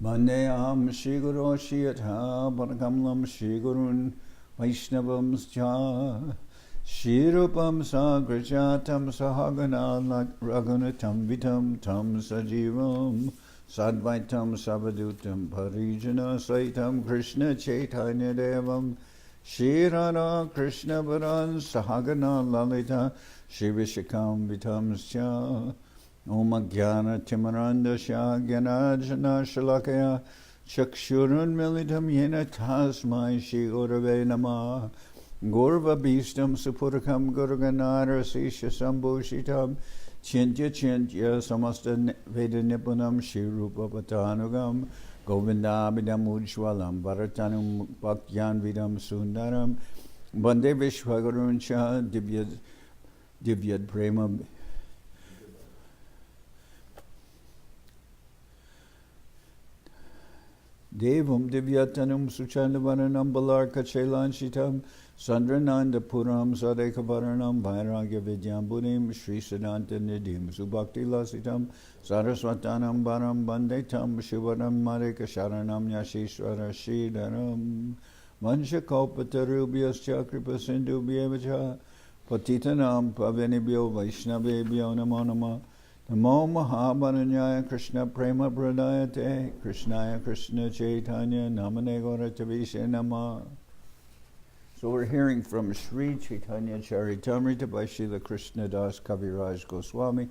Vandeyam Shri Guru Shiyatha Parakamlam Shri Gurun Vaishnavam Scha Shri Rupam Sagrajatam Sahagana Raghunatam Vitam Tam Sajivam Sadvaitam Savadutam Parijana Saitam Krishna Chaitanya Devam Shri Radha Krishna Varan Sahagana Lalita Shri Vishakam Vitam Scha Om Jnana Timarandasya Jnanajana Shalakaya Chakshurun Militam Yena Tasmai Shri Gurave Namah Gurva Bhistam Supurakam Guruganara Sisha Sambhushitam Chintya Chintya Samasta Veda Nipunam Shri Rupa Patanugam Govindabidam Ujwalam Bharatanum Bhaktyan Vidam Sundaram Bande Vishwaguruncha Divyad Prema Devam Divyatanum Suchandavananam Balarka Chailanshitam Sandrananda Puram Sadekavaranam Vairagya Vidyambunim Sri Siddhanta Nidim Subhakti Lasitam Saraswatanam Baram Bandetam Shivaram Mareka Sharanam Yashishwara Shidaram Vanshakopatarubyas Chakripa Sindhu Bhyevacha Patitanam Pavanibhyo Vaishnavebhyo Namo Namah Namo Mahabharanyaya Krishna Prema Pradayate Krishnaya Krishna Chaitanya Namane Gauratavishe Namah. So we're hearing from Sri Chaitanya Charitamrita by Srila Krishna Das Kaviraj Goswami,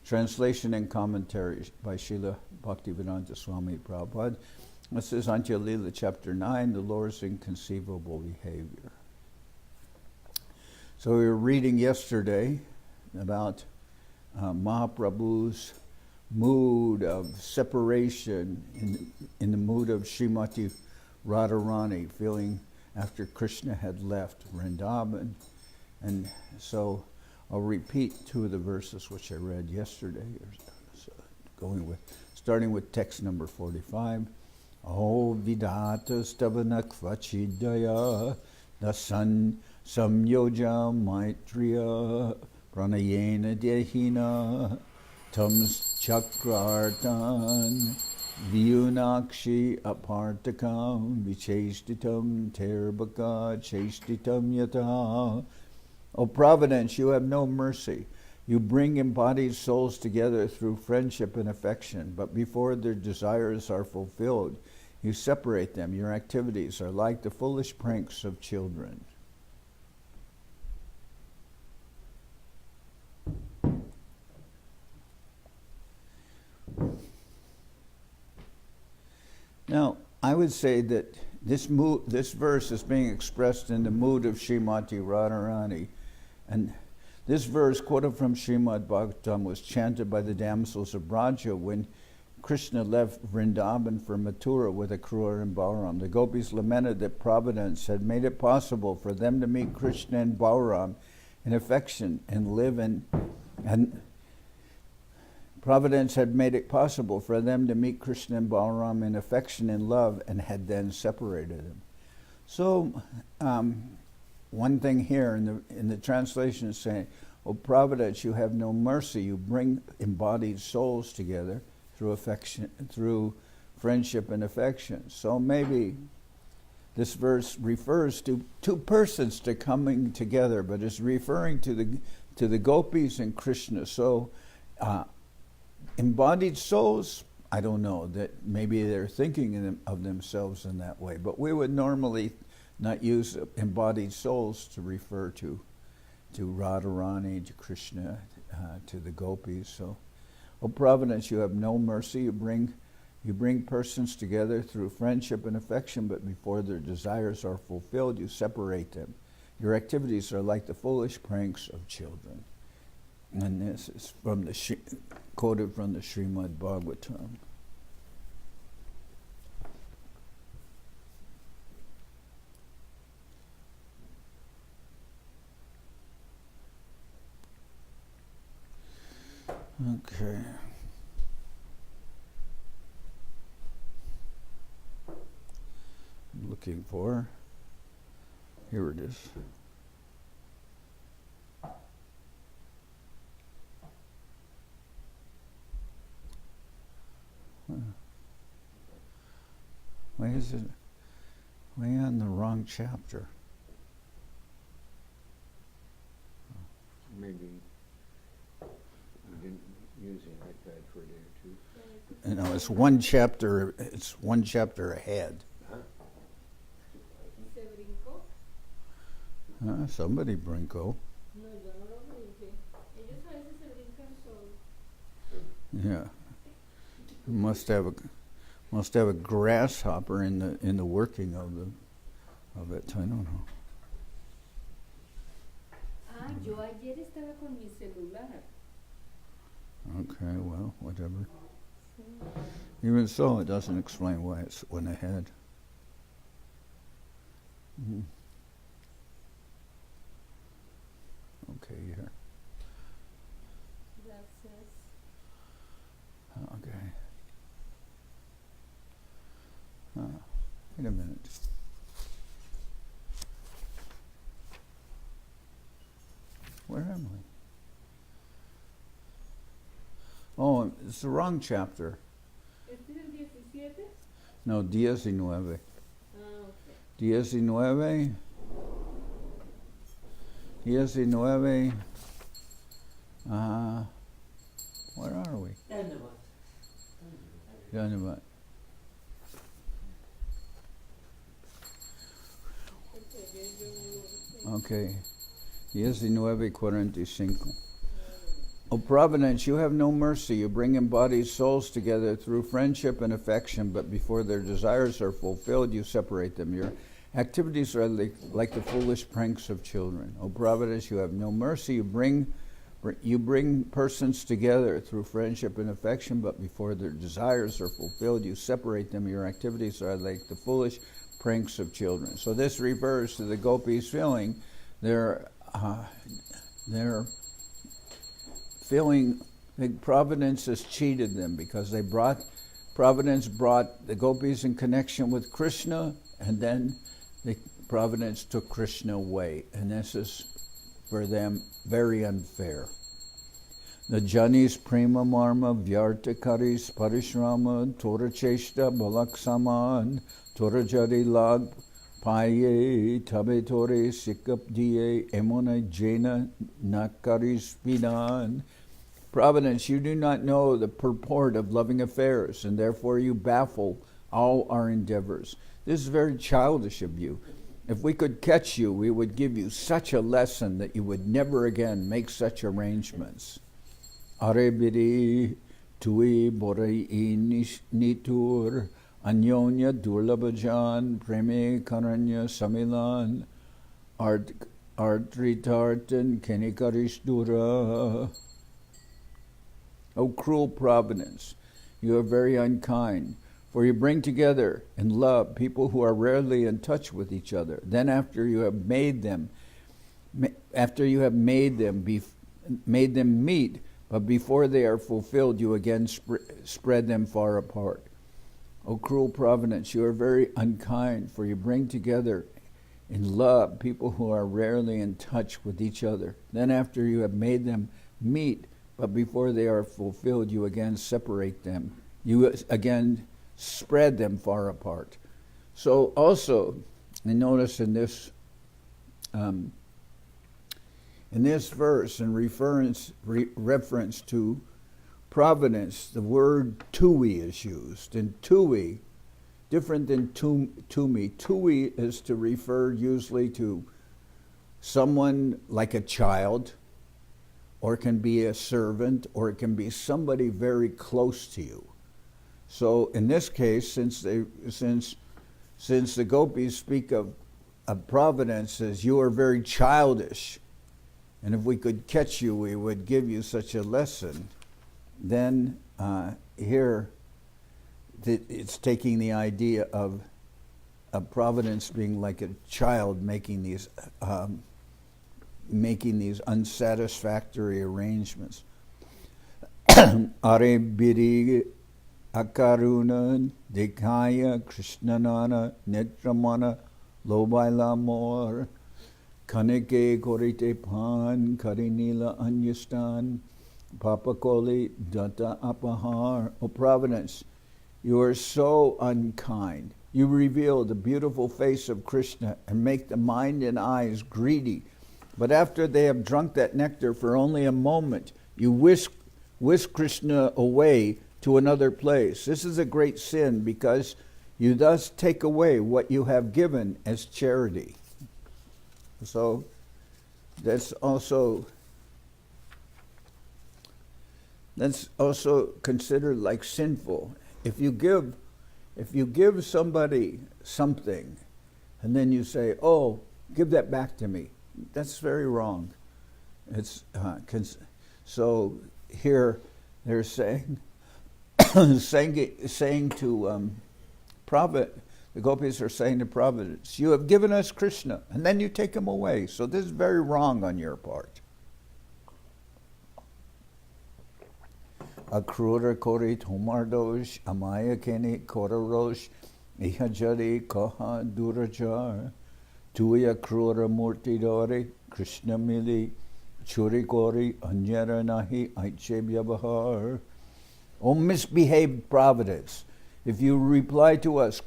translation and commentary by Srila Bhaktivedanta Swami Prabhupada. This is Antya-lila chapter 9, the Lord's inconceivable behavior. So we were reading yesterday about Mahaprabhu's mood of separation in the mood of Srimati Radharani, feeling after Krishna had left Vrindavan. And so I'll repeat two of the verses which I read yesterday, starting with text number 45. O vidata stavana kvachidaya dasan samyoja maitriya pranayena dehina tams chakrartan Vyunakshi apartakam vichestitam terbaka chestitam yata. O Providence, you have no mercy. You bring embodied souls together through friendship and affection, but before their desires are fulfilled, you separate them. Your activities are like the foolish pranks of children. Now, I would say that this verse is being expressed in the mood of Srimati Radharani. And this verse, quoted from Srimad Bhagavatam, was chanted by the damsels of Braja when Krishna left Vrindavan for Mathura with Akrura and Balaram. The gopis lamented that Providence had made it possible for them to meet Krishna and Balaram in affection and live in... Providence had made it possible for them to meet Krishna and Balaram in affection and love, and had then separated them. So, one thing here in the translation is saying, "O Providence, you have no mercy. You bring embodied souls together through affection, through friendship and affection." So maybe this verse refers to two persons to coming together, but is referring to the gopis and Krishna. So. Embodied souls, I don't know, that maybe they're thinking of themselves in that way, but we would normally not use embodied souls to refer to Radharani, to Krishna, to the gopis. So, O Providence, you have no mercy. You bring persons together through friendship and affection, but before their desires are fulfilled, you separate them. Your activities are like the foolish pranks of children. And this is from quoted from the Srimad Bhagavatam. Okay. I'm looking for. Here it is. is it? Way on the wrong chapter. Maybe you didn't use the iPad for a day or two. You know, it's one chapter. It's one chapter ahead. Somebody brinco. No, yo no lo brinqué. Ellos a veces se brincan solos. Yeah. Must have a grasshopper in the working of it. I don't know. Ah, yo ayer estaba con mi celular. Okay, well, whatever. Even so, it doesn't explain why it went ahead. Mm-hmm. Okay, here. That says. Okay. Wait a minute. Where am I? Oh, it's the wrong chapter. ¿Este es el 17? No, 19. Ah, okay. 19. 19. Where are we? Janardan. Okay. 19:45. O Providence, you have no mercy. You bring embodied souls together through friendship and affection, but before their desires are fulfilled, you separate them. Your activities are like the foolish pranks of children. O Providence, you have no mercy. You bring persons together through friendship and affection, but before their desires are fulfilled, you separate them. Your activities are like the foolish pranks of children. So this refers to the gopis feeling their feeling that Providence has cheated them because Providence brought the gopis in connection with Krishna, and then Providence took Krishna away, and this is for them very unfair. The Janis prema marma vyartakaris parishrama tora cheshta balaksaman tora jari lag paye tabe tore sikap diye emona jena nakaris vidan. Providence, you do not know the purport of loving affairs, and therefore you baffle all our endeavors. This is very childish of you. If we could catch you, we would give you such a lesson that you would never again make such arrangements. Arebiri tui borai nitur anyonya durlabajan preme karanya samilan artritartan kenikarish dura. O cruel Providence, you are very unkind, for you bring together in love people who are rarely in touch with each other. Then after you have made them meet, but before they are fulfilled, you again spread them far apart. O cruel Providence, you are very unkind, for you bring together in love people who are rarely in touch with each other. Then after you have made them meet, but before they are fulfilled, you again separate them. You again spread them far apart. So also, I notice in this verse, in reference to Providence, the word tui is used. And tui, different than tumi. Tui is to refer usually to someone like a child, or it can be a servant, or it can be somebody very close to you. So in this case, since the gopis speak of Providence as you are very childish, and if we could catch you, we would give you such a lesson, then here it's taking the idea of Providence being like a child making these unsatisfactory arrangements. Are biri akaruna dekaya krishnanana netramana lobaila mor kanike korite pan karinila anyastan papakoli data apahar. O Providence, you are so unkind. you reveal the beautiful face of Krishna and make the mind and eyes greedy. But after they have drunk that nectar for only a moment, you whisk Krishna away to another place. This is a great sin because you thus take away what you have given as charity. So that's also considered like sinful. If you give somebody something and then you say, "Oh, give that back to me," that's very wrong. It's so here they're saying saying to the gopis are saying to Providence, "You have given us Krishna, and then you take him away." So this is very wrong on your part. Akrura kori tomardosh, amaya keni korarosh, ihajari kaha durajar, tuya krura murti dori, Krishna mili, churi kori, anyara nahi, aiche vyavahar. O misbehaved Providence, if you reply to us,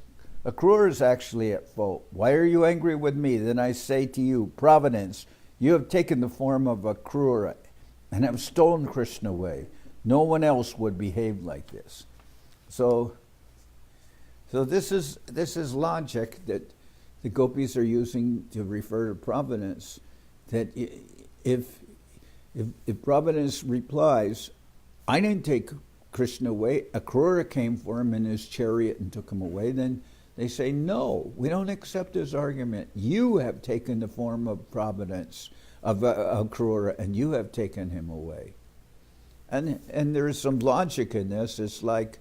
Akrura is actually at fault. Why are you angry with me? Then I say to you, Providence, you have taken the form of Akrura and have stolen Krishna away. No one else would behave like this. So this is logic that the gopis are using to refer to Providence. That if Providence replies, "I didn't take Krishna away, Akrura came for him in his chariot and took him away," then they say, "No, we don't accept his argument. You have taken the form of Providence, of Akrura, and you have taken him away." And there is some logic in this. It's like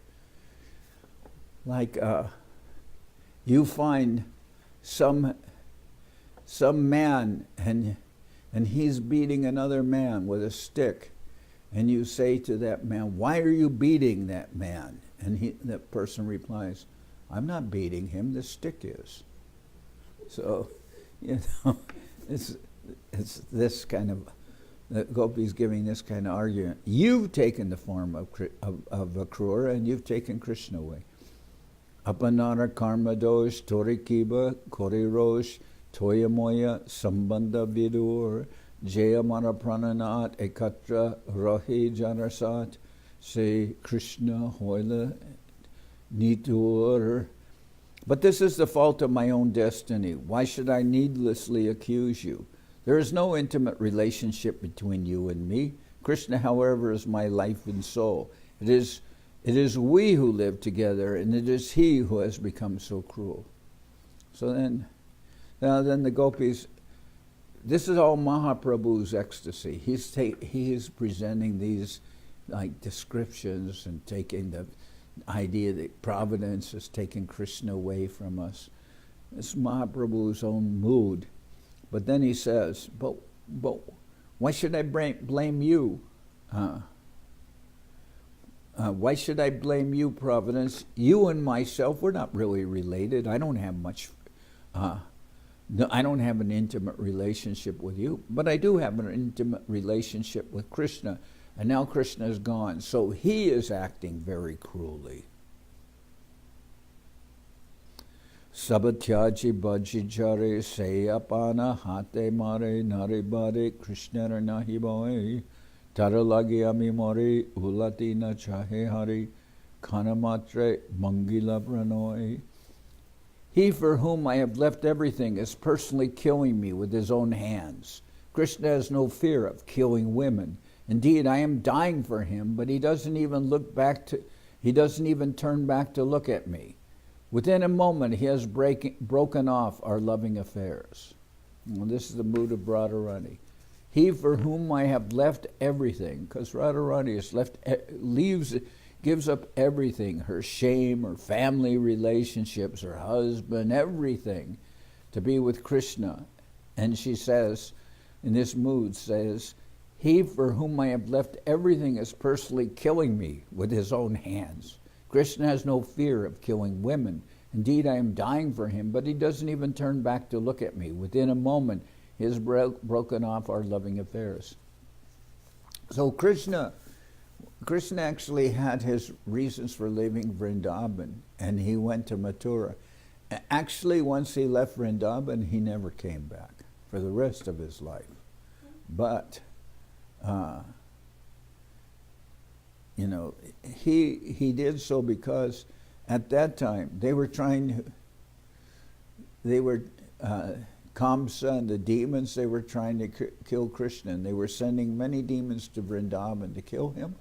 you find some man and he's beating another man with a stick, and you say to that man, "Why are you beating that man?" And that person replies, "I'm not beating him, the stick is." So, it's this kind of, the gopis giving this kind of argument. You've taken the form of Akrura and you've taken Krishna away. Apanara karma dosh torikiba korirosh toyamoya sambandha vidur jayamana prananat ekatra rahi janarasat say Krishna hoila nitur. But this is the fault of my own destiny. Why should I needlessly accuse you? There is no intimate relationship between you and me. Krishna, however, is my life and soul. It is we who live together, and it is he who has become so cruel. So then the gopis, this is all Mahaprabhu's ecstasy. He is presenting these like descriptions and taking the idea that Providence is taking Krishna away from us. It's Mahaprabhu's own mood. But then he says, but why should I blame you? Why should I blame you, Providence? You and myself, we're not really related. I don't have I don't have an intimate relationship with you, but I do have an intimate relationship with Krishna. And now Krishna is gone, so he is acting very cruelly. Sabatyaji bajijare seyapana hate mare naribare Krishna nahi boy taralagi ami mare ulati na chahe hari kanamatre mangila pranoi. He for whom I have left everything is personally killing me with his own hands. Krishna has no fear of killing women. Indeed, I am dying for him, but he doesn't even turn back to look at me. Within a moment, he has broken off our loving affairs. Well, this is the mood of Radharani. He for whom I have left everything, because Radharani gives up everything, her shame, her family relationships, her husband, everything, to be with Krishna. And she says, in this mood, says, he for whom I have left everything is personally killing me with his own hands. Krishna has no fear of killing women. Indeed, I am dying for him, but he doesn't even turn back to look at me. Within a moment, he has broken off our loving affairs. So Krishna actually had his reasons for leaving Vrindavan, and he went to Mathura. Actually, once he left Vrindavan, he never came back for the rest of his life. But, you know, he did so because at that time they were Kamsa and the demons, they were trying to kill Krishna, and they were sending many demons to Vrindavan to kill him.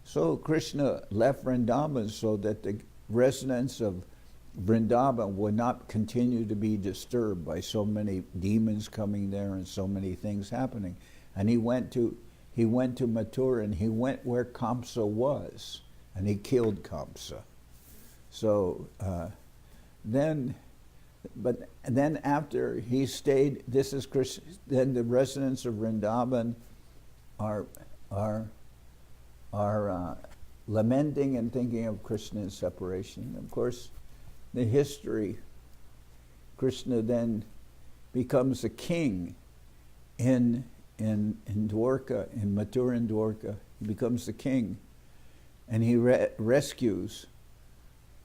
So Krishna left Vrindavan so that the residents of Vrindavan would not continue to be disturbed by so many demons coming there and so many things happening. And he went to Mathura, and he went where Kamsa was, and he killed Kamsa. So then after he stayed, this is Krishna. Then the residents of Vrindavan are lamenting and thinking of Krishna's separation. Of course, the history, Krishna then becomes a king in Dwarka, in Mathura and Dwarka. He becomes the king, and he rescues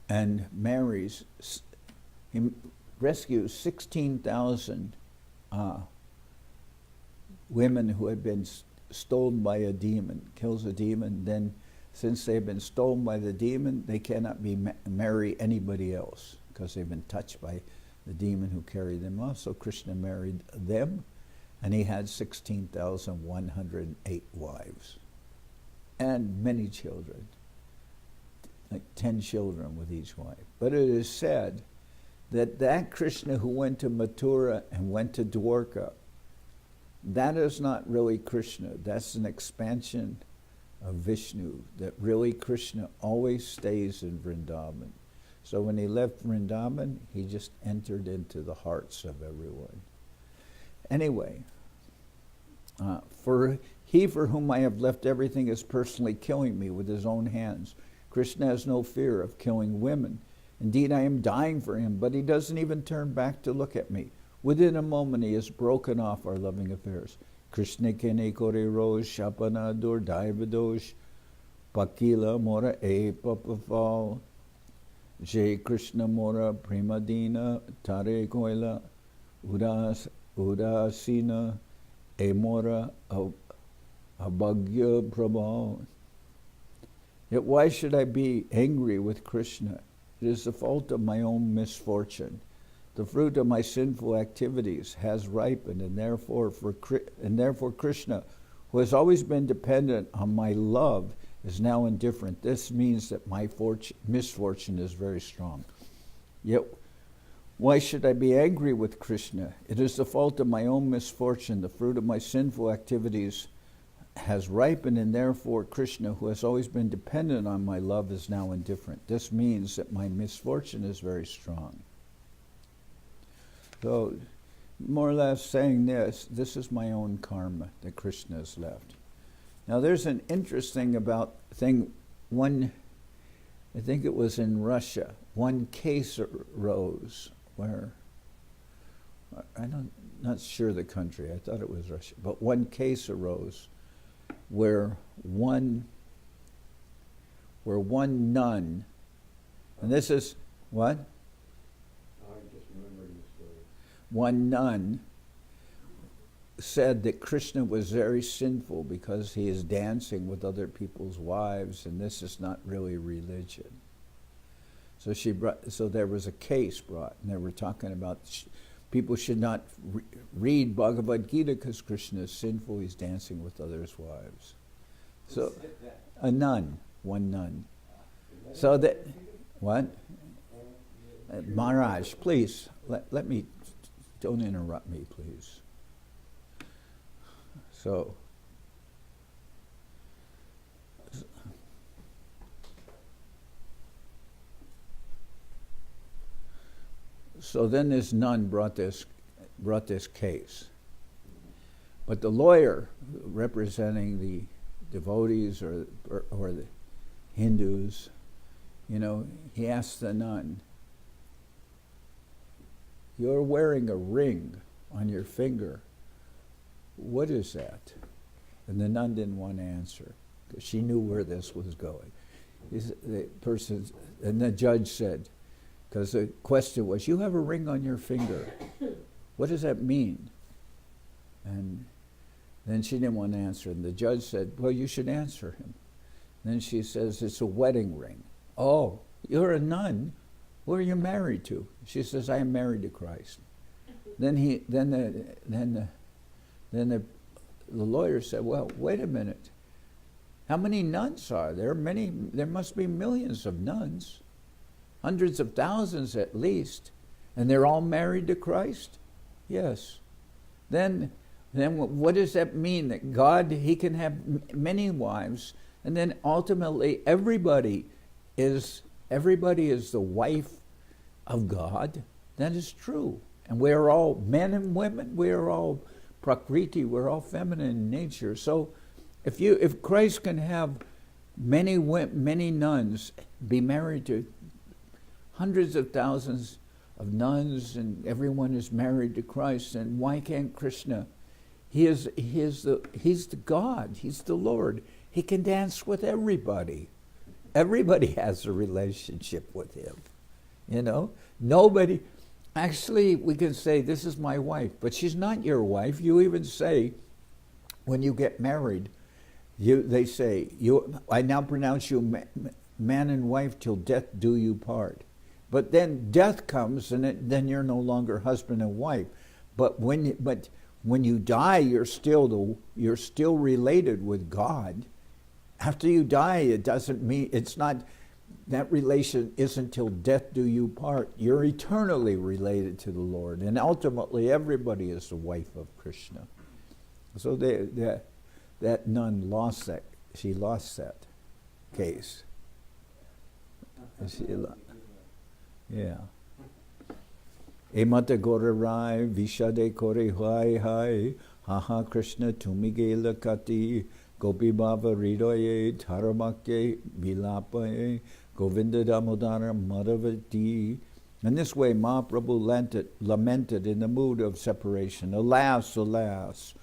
and marries. He rescues 16,000 women who had been stolen by a demon, kills a demon. Then, since they've been stolen by the demon, they cannot marry anybody else because they've been touched by the demon who carried them off. So Krishna married them, and he had 16,108 wives and many children, like 10 children with each wife. But it is said that Krishna who went to Mathura and went to Dwarka, that is not really Krishna. That's an expansion of Vishnu, that really Krishna always stays in Vrindavan. So when he left Vrindavan, he just entered into the hearts of everyone. Anyway, for whom I have left everything is personally killing me with his own hands. Krishna has no fear of killing women. Indeed, I am dying for him, but he doesn't even turn back to look at me. Within a moment, he has broken off our loving affairs. Krishna kene kore rosh shapana dur daivadosh pakila mora e papafal Jai Krishna mora premadina tare koila udasina e mora abhagya prabha. Yet why should I be angry with Krishna? It is the fault of my own misfortune. The fruit of my sinful activities has ripened, and therefore Krishna, who has always been dependent on my love, is now indifferent. This means that my misfortune is very strong. Yet, why should I be angry with Krishna? It is the fault of my own misfortune. The fruit of my sinful activities has ripened, and therefore Krishna, who has always been dependent on my love, is now indifferent. This means that my misfortune is very strong. So, more or less saying this is my own karma that Krishna has left. Now there's an interesting thing, I think it was in Russia, one case arose where, not sure the country, I thought it was Russia, but one case arose where one nun, and this is, what? One nun said that Krishna was very sinful because he is dancing with other people's wives, and this is not really religion. So there was a case brought, and they were talking about people should not read Bhagavad Gita because Krishna is sinful, he's dancing with others' wives. So, one nun. So that, what? Maharaj, please, let me, don't interrupt me, please. So then this nun brought this case. But the lawyer representing the devotees or the Hindus, he asked the nun, "You're wearing a ring on your finger. What is that?" And the nun didn't want to answer because she knew where this was going. And the judge said, Because the question was, you have a ring on your finger. What does that mean? And then she didn't want to answer. And the judge said, well, you should answer him. Then she says, it's a wedding ring. Oh, you're a nun. Who are you married to? She says, I am married to Christ. Then the lawyer said, well, wait a minute. How many nuns are there? There must be millions of nuns. Hundreds of thousands at least. And they're all married to Christ? Yes. Then what does that mean? That God, he can have many wives, and then ultimately everybody is the wife of God? That is true. And we're all men and women, we're all prakriti, we're all feminine in nature. So if Christ can have many nuns be married to hundreds of thousands of nuns, and everyone is married to Christ, then why can't Krishna? He's the God, he's the Lord. He can dance with everybody. Everybody has a relationship with him. You know? Nobody, actually we can say, this is my wife, but she's not your wife. You even say, when you get married, they say, I now pronounce you man and wife till death do you part. But then death comes, and then you're no longer husband and wife. But when you die, you're still related with God. After you die, it doesn't mean, it's not, that relation isn't till death do you part. You're eternally related to the Lord, and ultimately everybody is the wife of Krishna. So that nun lost that. She lost that case. Yeah. Emata gore rai vishade kore hai hai haha Krishna tumigela kati gopi bhava ridoye dharamakye vilapaye govinda damodara madhavati. In this way Mahaprabhu lamented in the mood of separation. Alas, alas,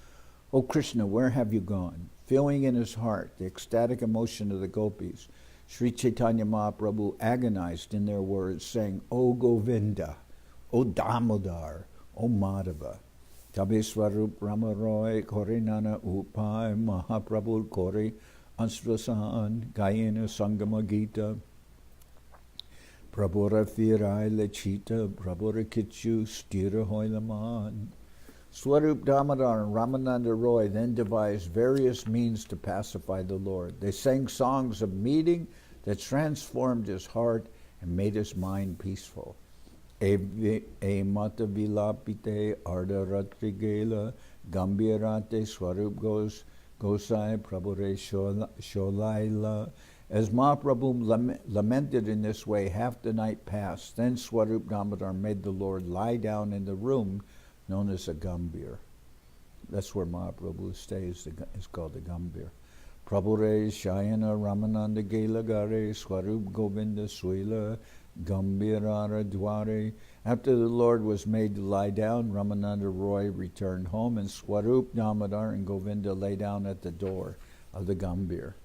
O Krishna, where have you gone? Feeling in his heart the ecstatic emotion of the gopis, Sri Chaitanya Mahaprabhu agonized in their words, saying, O Govinda, O Damodar, O Madhava, Tabe Swarup Ramaroy, Kore Nana Upai, Mahaprabhu Kore, Ansrasan, Gayena Sangama Gita, Prabhura Firai Lechita, Prabhura Kichu, Stira Hoilaman. Swarup Damodar and Ramananda Roy then devised various means to pacify the Lord. They sang songs of meeting that transformed his heart and made his mind peaceful. E mata vilapite arda ratrigela gambirate Swarup Gosai Prabhure Sholaila. As Mahaprabhu lamented in this way, half the night passed. Then Swarup Damodar made the Lord lie down in the room known as a Gambir. That's where Mahaprabhu stays. It's called the Gambir. Prabhure Shayana Ramananda Gelagare Swarup Govinda Suila Gambirara Dware. After the Lord was made to lie down, Ramananda Roy returned home, and Swarup Damodar and Govinda lay down at the door of the Gambir.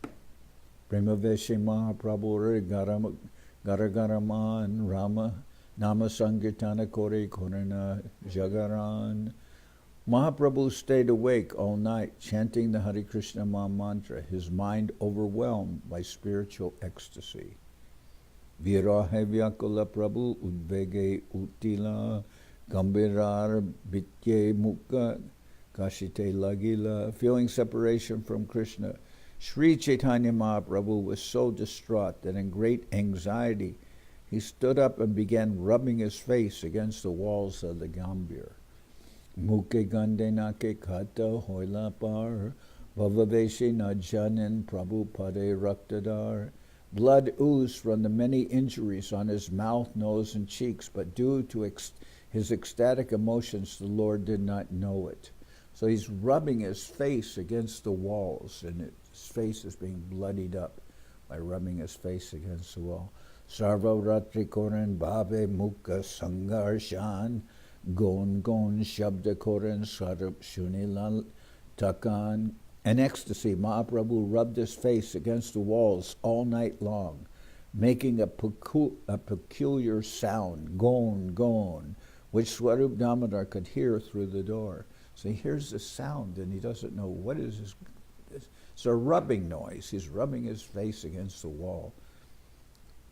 Premaveshe Mahaprabhu Garagaraman Rama Nama Sankirtana Kore Korana Jagaran. Mahaprabhu stayed awake all night, chanting the Hare Krishna Maha Mantra, his mind overwhelmed by spiritual ecstasy. Virahe Vyakula Prabhu Udvege Utila Gambirar Bitye Mukha Kashite Lagila. Feeling separation from Krishna, Sri Chaitanya Mahaprabhu was so distraught that in great anxiety he stood up and began rubbing his face against the walls of the Gambir. Muke gande nake kata hoila par, vavaveshe najanan Prabhu pade raktadar. Blood oozed from the many injuries on his mouth, nose, and cheeks, but due to his ecstatic emotions, the Lord did not know it. So he's rubbing his face against the walls, and his face is being bloodied up by rubbing his face against the wall. Sarva ratri koran bhave mukha sangarshan gon shabda koran sarup shunilal takan. In ecstasy, Mahaprabhu rubbed his face against the walls all night long. making a peculiar sound, gon, gon, which Swarup Damodar could hear through the door. So he hears the sound and he doesn't know what is this. It's a rubbing noise. He's rubbing his face against the wall.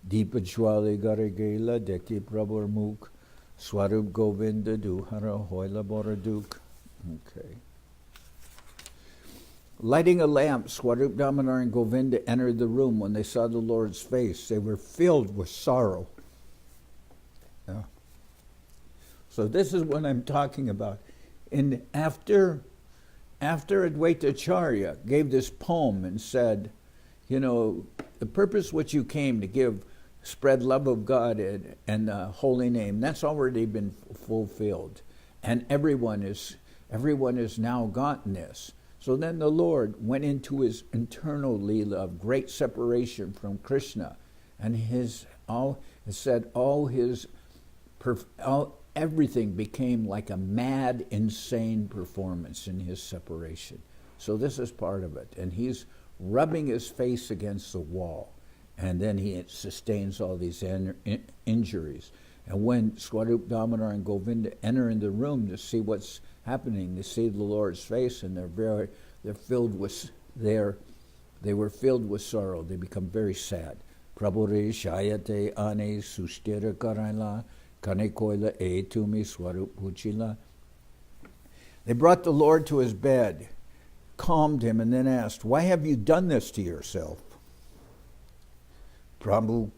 Deepa Jwali Garagela Deki Prabhur Muk Swarup Govinda Duhara Hoila Boraduk. Okay. Lighting a lamp, Swarup Damodar and Govinda entered the room. When they saw the Lord's face, they were filled with sorrow. Yeah. So this is what I'm talking about. And after Advaita Acharya gave this poem and said, you know, the purpose which you came to give, spread love of God and the holy name, that's already been fulfilled. And everyone is now gotten this. So then the Lord went into his internal lila of great separation from Krishna, and everything became like a mad, insane performance in his separation. So this is part of it, and he's rubbing his face against the wall, and then he sustains all these injuries. And when Swarup Damodar and Govinda enter in the room to see what's happening, they see the Lord's face, and they were filled with sorrow. They become very sad. Prabhure shayate ane sustira karaila kane koila e tumi Swarup puchila. They brought the Lord to his bed, calmed him, and then asked, "Why have you done this to yourself?" Prabhu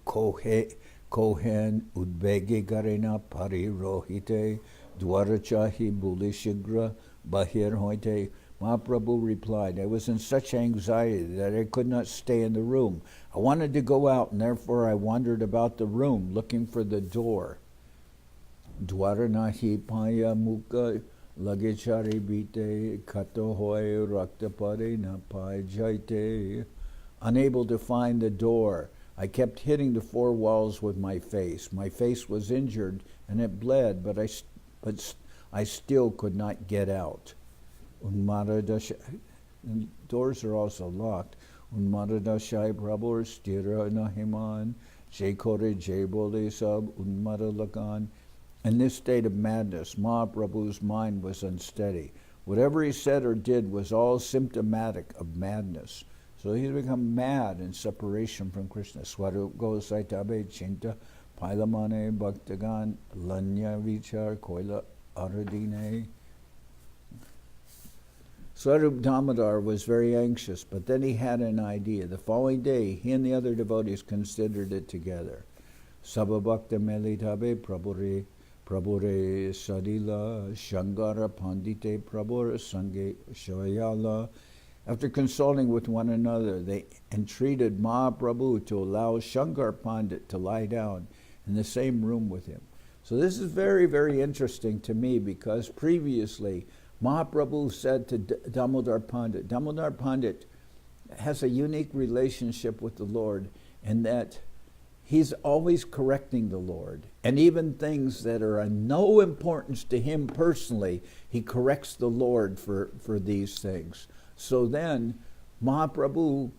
Kohen udbege garena pari rohite dwarachahi bulishigra bahir hoite. Mahaprabhu replied, "I was in such anxiety that I could not stay in the room. I wanted to go out, and therefore I wandered about the room looking for the door. Dwaranahi paya mukha lagechari bite kato hoy raktapare na pai jaite." Unable to find the door, I kept hitting the four walls with my face. My face was injured and it bled, but I still could not get out. Doors are also locked. Unmaradashai Prabhu stira nahiman Jekore Jebole sab unmaralakan. In this state of madness, Mahaprabhu's mind was unsteady. Whatever he said or did was all symptomatic of madness. So he's become mad in separation from Krishna. Swarup Gosaitabe Chinta Pailamane Bhaktagan Lanya Vichar Koila Aradine. Swarup Damodar was very anxious, but then he had an idea. The following day, he and the other devotees considered it together. Sababhakta Melitabe Prabhure Sadila Shangara Pandite Prabhura Sange Shayala. After consulting with one another, they entreated Mahaprabhu to allow Shankar Pandit to lie down in the same room with him. So this is very, very interesting to me, because previously Mahaprabhu said to Damodar Pandit has a unique relationship with the Lord in that he's always correcting the Lord. And even things that are of no importance to him personally, he corrects the Lord for these things. So then Mahaprabhu,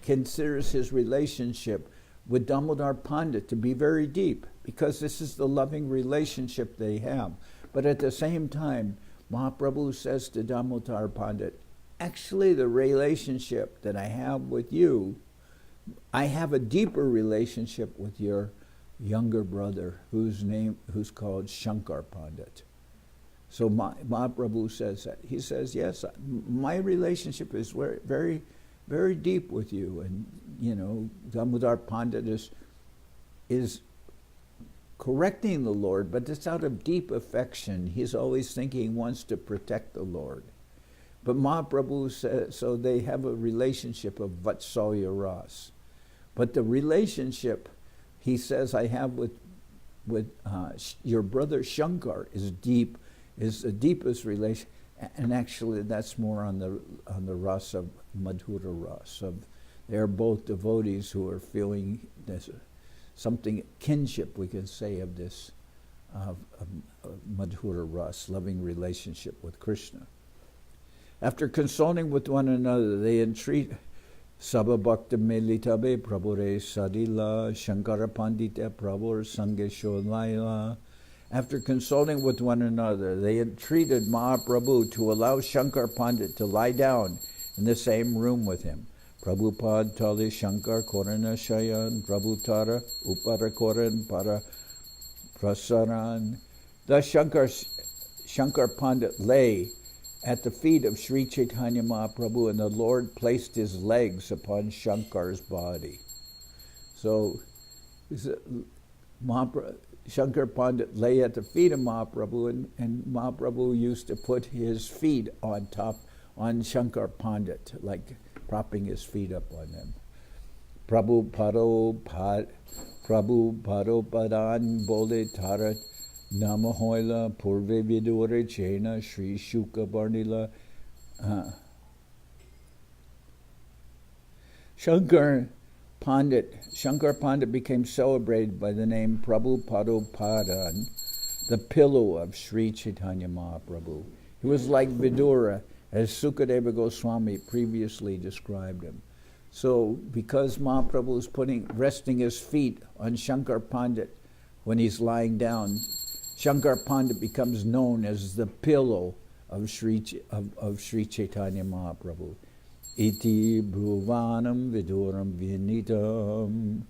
considers his relationship with Damodar Pandit to be very deep, because this is the loving relationship they have. But at the same time, Mahaprabhu says to Damodar Pandit, actually the relationship that I have with you, I have a deeper relationship with your younger brother who's called Shankar Pandit. So Mahaprabhu says that. He says, yes, my relationship is very, very deep with you. And, Damodar Pandit is correcting the Lord, but it's out of deep affection. He's always thinking he wants to protect the Lord. But Mahaprabhu says, so they have a relationship of Vatsalya Ras. But the relationship, he says, I have with your brother Shankar is deep, is the deepest relation. And actually that's more on the Ras of Madhura Ras. They're both devotees who are feeling this something kinship, we can say, of this Madhura Ras, loving relationship with Krishna. After consulting with one another, they Sababhakta Melitabe Prabhure Sadila Shankara Pandita Prabhur Sangesho Laila. After consulting with one another, they entreated Mahaprabhu to allow Shankar Pandit to lie down in the same room with him. Prabhupada Tali Shankar Korana Shayan Prabhutara Upara Koran Para Prasaran. Thus Shankar Pandit lay at the feet of Sri Chaitanya Mahaprabhu, and the Lord placed his legs upon Shankar's body. So Shankar Pandit lay at the feet of Mahaprabhu, and Mahaprabhu used to put his feet on Shankar Pandit, like propping his feet up on them. Prabhu Padan Bole Tarat Namahoila Purve Vidure Chena Sri Shuka Barnila. Shankar Pandit became celebrated by the name Prabhu Padan, the pillow of Sri Chaitanya Mahaprabhu. He was like Vidura, as Sukadeva Goswami previously described him. So, because Mahaprabhu is resting his feet on Shankar Pandit when he's lying down, Shankar Pandit becomes known as the pillow of Sri Chaitanya Mahaprabhu. Iti Bhuvanam Viduram Vinitam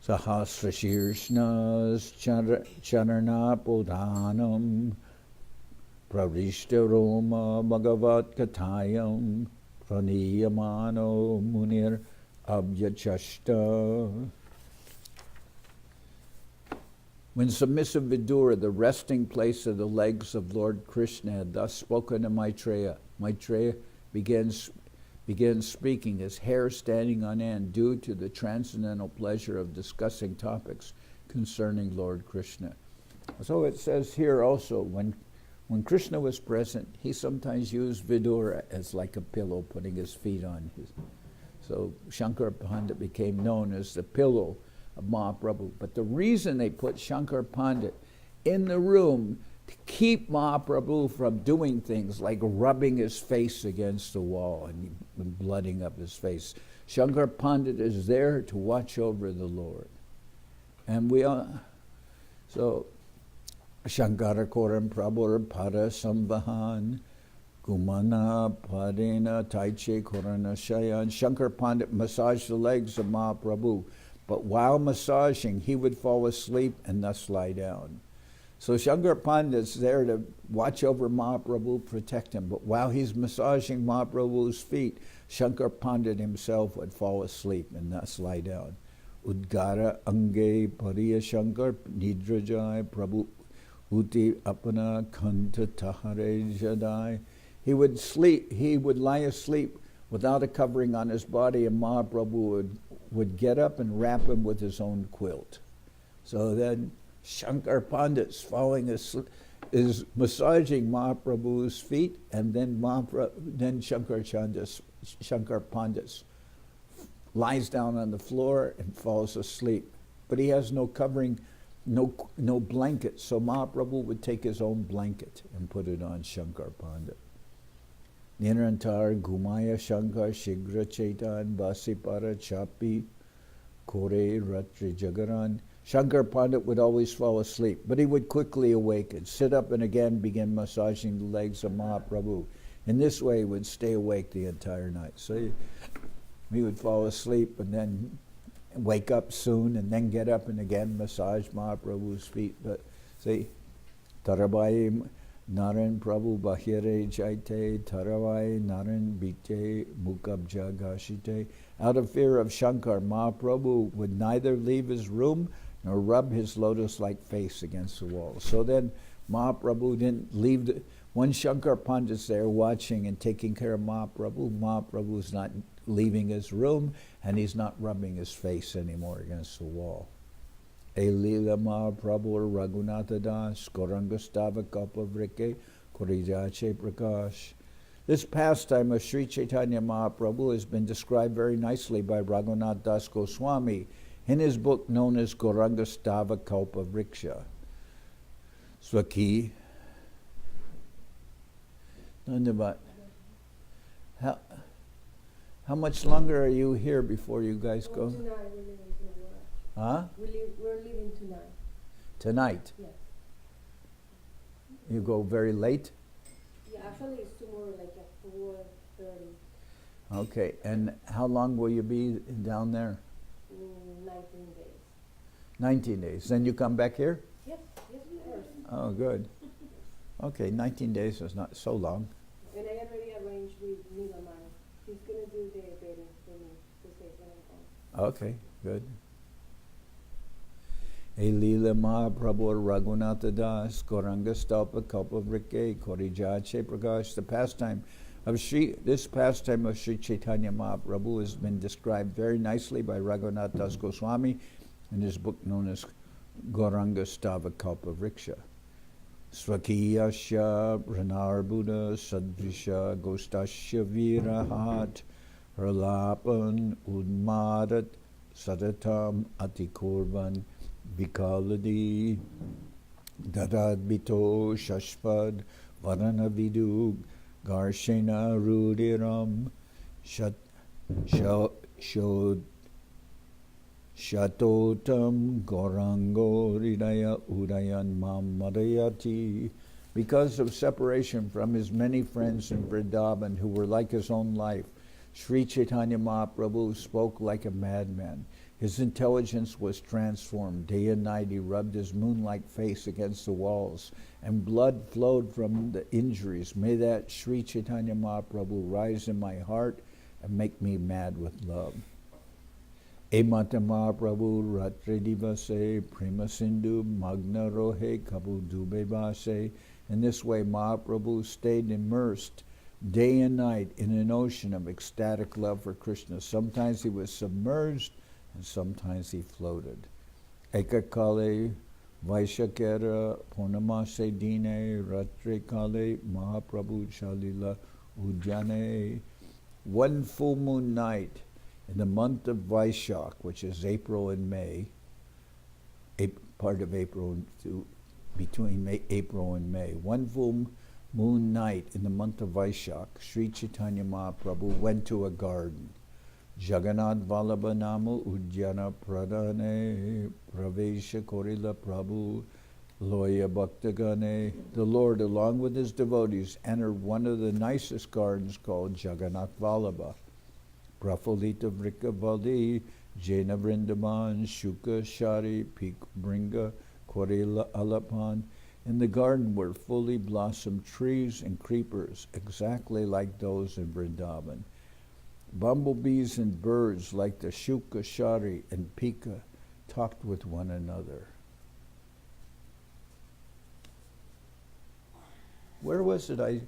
Sahasra Shirshnas Charana Podhanam Pravishta Roma Bhagavat Katayam Praniyamano Munir Abhyachashta. When submissive Vidura, the resting place of the legs of Lord Krishna, had thus spoken to Maitreya, Maitreya began speaking, his hair standing on end, due to the transcendental pleasure of discussing topics concerning Lord Krishna. So it says here also, when Krishna was present, he sometimes used Vidura as like a pillow, putting his feet on his. So Shankar Pandit became known as the pillow of Mahaprabhu. But the reason they put Shankar Pandit in the room to keep Mahaprabhu from doing things like rubbing his face against the wall and blooding up his face. Shankar Pandit is there to watch over the Lord. And so Shankara Koram Prabhur Para Samvahan Kumana Padena Taiche Korana Shayan. Shankar Pandit massaged the legs of Mahaprabhu, but while massaging, he would fall asleep and thus lie down. So Shankar Pandit's there to watch over Mahaprabhu, protect him. But while he's massaging Mahaprabhu's feet, Shankar Pandit himself would fall asleep and thus lie down. Udgara Ange Pariya Shankar Nidrajai Prabhu Uti Apana Kanta Tahare Jadai. He would lie asleep without a covering on his body, and Mahaprabhu would get up and wrap him with his own quilt. So then Shankar Pandit's falling asleep, is massaging Mahaprabhu's feet, and then Shankar Pandit lies down on the floor and falls asleep. But he has no covering, no blanket, so Mahaprabhu would take his own blanket and put it on Shankar Pandit. Nirantar Gumaya Shankar Shigra Chaitan Vasipara Chapi Kore Ratri Jagaran. Shankar Pandit would always fall asleep, but he would quickly awaken, sit up, and again begin massaging the legs of Mahaprabhu. In this way, he would stay awake the entire night. So he would fall asleep and then wake up soon, and then get up and again massage Mahaprabhu's feet. But see, Tarabai Naran Prabhu Bahire Jaite Taravai Naran Bite Mukabja Gashite. Out of fear of Shankar, Mahaprabhu would neither leave his room nor rub his lotus-like face against the wall. So then Mahaprabhu didn't leave. When Shankar Pandit's there watching and taking care of Mahaprabhu, Mahaprabhu's not leaving his room, and he's not rubbing his face anymore against the wall. Antya-lila Mahaprabhu Raghunatha Das Gaurangastava Kalpavrike Korijache Prakash. This pastime of Sri Chaitanya Mahaprabhu has been described very nicely by Raghunath Das Goswami in his book known as Gaurangastava Kalpavriksha. Swaki. How How much longer are you here before you guys go? Tonight we're leaving tonight. Huh? We're leaving tonight. Tonight? Yes. You go very late? Yeah, actually it's tomorrow like at 4:30. Okay, and how long will you be down there? 19 days. 19 days. Then you come back here? Yes, yes, of course. Oh, good. Okay, 19 days is not so long. And I already arranged with Nilamai. He's gonna do the bedding for me to stay when I'm home. Okay, good. Lila Mahaprabhu Raghunatha Das Gauranga Stalpa Kalpa Vrikke Korijache Prakash. This pastime of Sri Chaitanya Mahaprabhu has been described very nicely by Raghunath Das Goswami in his book known as Gauranga Stava Kalpa Vriksha. Swakiyasya Pranarbuddha Sadvisha Gostasya Virahat Ralapan Udmadat Sadatam Atikurban Vikaladi Dadadbito Shashpad Varanavidug Garshena Rudiram Shatotam Gorango Ridaya Udayan Mam Madayati. Because of separation from his many friends in Vrindavan who were like his own life, Sri Chaitanya Mahaprabhu spoke like a madman. His intelligence was transformed. Day and night he rubbed his moon-like face against the walls, and blood flowed from the injuries. May that Sri Chaitanya Mahaprabhu rise in my heart and make me mad with love. Emata Mahaprabhu Ratre Divase Prema Sindhu Magna Rohe Kabu Dube Vase. In this way Mahaprabhu stayed immersed day and night in an ocean of ecstatic love for Krishna. Sometimes he was submerged and sometimes he floated. Ekakale Vaishakera Purnamase Dine Ratre Kale Mahaprabhu Chalila Ujjane. One full moon night in the month of Vaishak, which is April and May, part of April, between April and May, one full moon night in the month of Vaishak, Sri Chaitanya Mahaprabhu went to a garden. Jagannath Vallabha Namu Ujjana Pradane Pravesha Korila Prabhu Loya Bhaktagane. The Lord, along with his devotees, entered one of the nicest gardens called Jagannath Vallabha. Prafulita Vrika Valdi, Jaina Vrindavan, Shuka Shari, Pik Bringa, Korila Alapan. In the garden were fully blossomed trees and creepers, exactly like those in Vrindavan. Bumblebees and birds like the Shuka Shari and Pika talked with one another. Where was it? I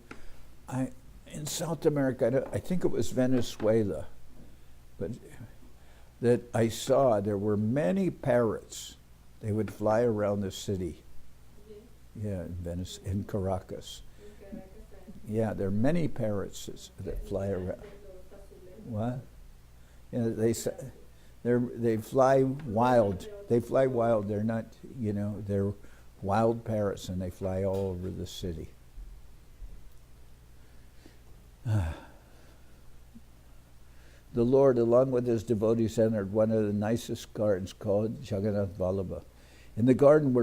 in South America, I think it was Venezuela, but that I saw there were many parrots. They would fly around the city. Yeah, in Caracas. Yeah, there are many parrots that fly around. What? Yeah, they fly wild. They fly wild. They're not, they're wild parrots, and they fly all over the city. The Lord, along with his devotees, entered one of the nicest gardens called Jagannath Vallabha. In the garden